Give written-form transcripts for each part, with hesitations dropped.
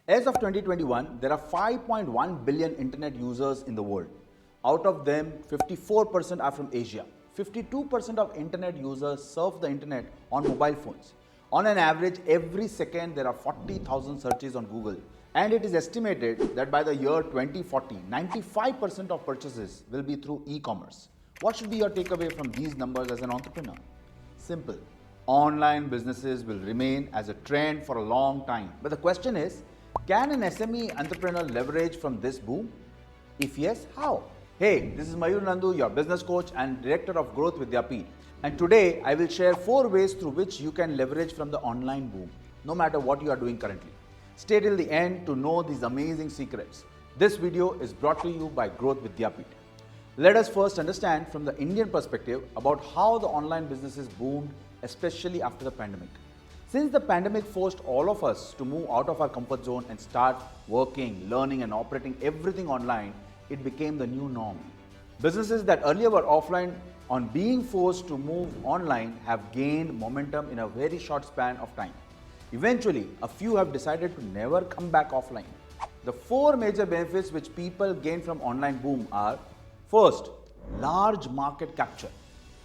As of 2021, there are 5.1 billion internet users in the world. Out of them, 54% are from Asia. 52% of internet users surf the internet on mobile phones. On an average, every second there are 40,000 searches on Google. And it is estimated that by the year 2040, 95% of purchases will be through e-commerce. What should be your takeaway from these numbers as an entrepreneur? Simple. Online businesses will remain as a trend for a long time. But the question is, can an SME entrepreneur leverage from this boom? If yes, how? Hey, this is Mayur Nandu, your business coach and director of growth with Vidyapeeth. And today I will share 4 ways through which you can leverage from the online boom, no matter what you are doing currently. Stay till the end to know these amazing secrets. This video is brought to you by Growth with Vidyapeeth. Let us first understand from the Indian perspective about how the online businesses boomed, especially after the pandemic. Since the pandemic forced all of us to move out of our comfort zone and start working, learning and operating everything online, it became the new norm. Businesses that earlier were offline, on being forced to move online, have gained momentum in a very short span of time. Eventually, a few have decided to never come back offline. The 4 major benefits which people gain from online boom are: first, large market capture.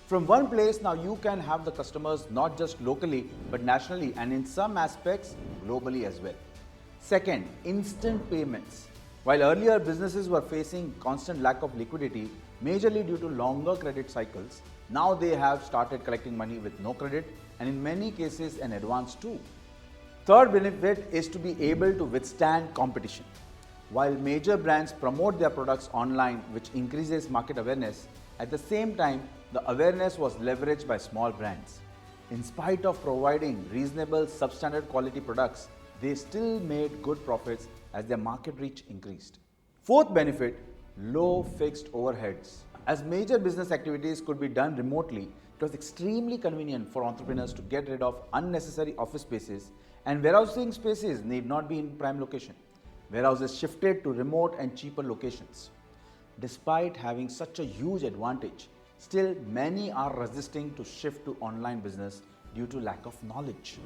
From one place, now you can have the customers not just locally but nationally and in some aspects globally as well. Second, instant payments. While earlier businesses were facing constant lack of liquidity, majorly due to longer credit cycles, now they have started collecting money with no credit and in many cases an advance too. Third benefit is to be able to withstand competition. While major brands promote their products online, which increases market awareness, at the same time, the awareness was leveraged by small brands. In spite of providing reasonable, substandard quality products, they still made good profits as their market reach increased. Fourth benefit, low fixed overheads. As major business activities could be done remotely, it was extremely convenient for entrepreneurs to get rid of unnecessary office spaces, and warehousing spaces need not be in prime location. Warehouses shifted to remote and cheaper locations. Despite having such a huge advantage, still many are resisting to shift to online business due to lack of knowledge.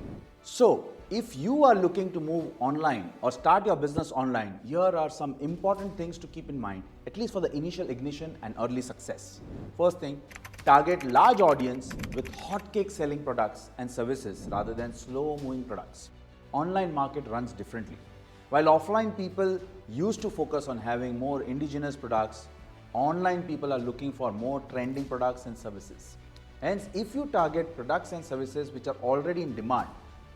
So, if you are looking to move online or start your business online, here are some important things to keep in mind, at least for the initial ignition and early success. First thing, target large audience with hotcake selling products and services rather than slow moving products. Online market runs differently. While offline people used to focus on having more indigenous products, online people are looking for more trending products and services. Hence, if you target products and services which are already in demand,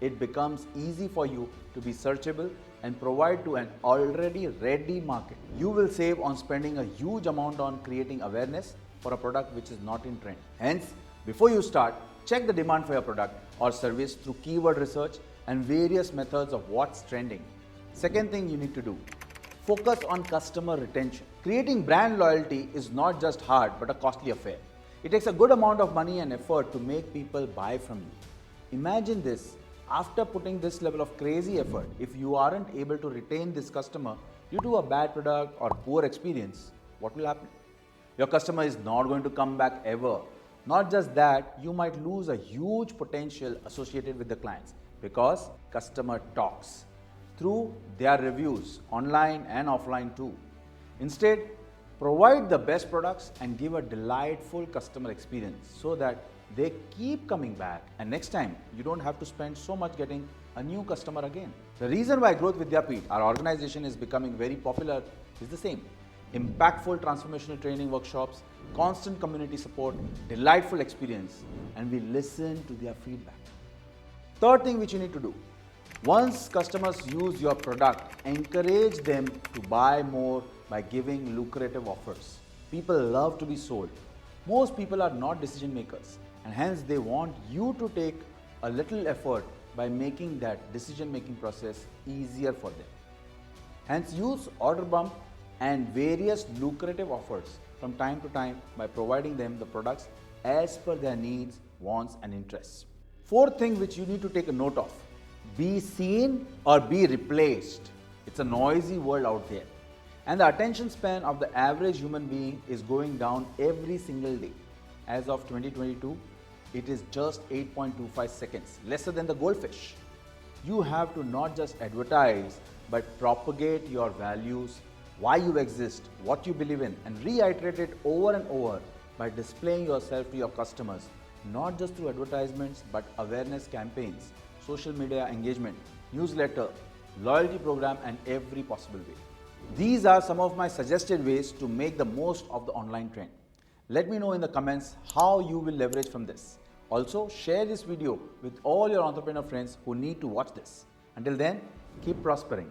it becomes easy for you to be searchable and provide to an already ready market. You will save on spending a huge amount on creating awareness for a product which is not in trend. Hence, before you start, check the demand for your product or service through keyword research and various methods of what's trending. Second thing you need to do, focus on customer retention. Creating brand loyalty is not just hard but a costly affair. It takes a good amount of money and effort to make people buy from you. Imagine this, after putting this level of crazy effort, if you aren't able to retain this customer due to a bad product or poor experience, what will happen? Your customer is not going to come back ever. Not just that, you might lose a huge potential associated with the clients because customer talks through their reviews, online and offline too. Instead, provide the best products and give a delightful customer experience so that they keep coming back and next time you don't have to spend so much getting a new customer again. The reason why Growth with Vidyapeeth, our organization, is becoming very popular is the same. Impactful transformational training workshops, constant community support, delightful experience, and we listen to their feedback. Third thing which you need to do, once customers use your product, encourage them to buy more by giving lucrative offers. People love to be sold. Most people are not decision makers and hence they want you to take a little effort by making that decision making process easier for them. Hence use order bump and various lucrative offers from time to time by providing them the products as per their needs, wants and interests. Fourth thing which you need to take a note of, be seen or be replaced. It's a noisy world out there. And the attention span of the average human being is going down every single day. As of 2022, it is just 8.25 seconds, lesser than the goldfish. You have to not just advertise, but propagate your values, why you exist, what you believe in, and reiterate it over and over by displaying yourself to your customers, not just through advertisements, but awareness campaigns, social media engagement, newsletter, loyalty program, and every possible way. These are some of my suggested ways to make the most of the online trend. Let me know in the comments how you will leverage from this. Also, share this video with all your entrepreneur friends who need to watch this. Until then, keep prospering.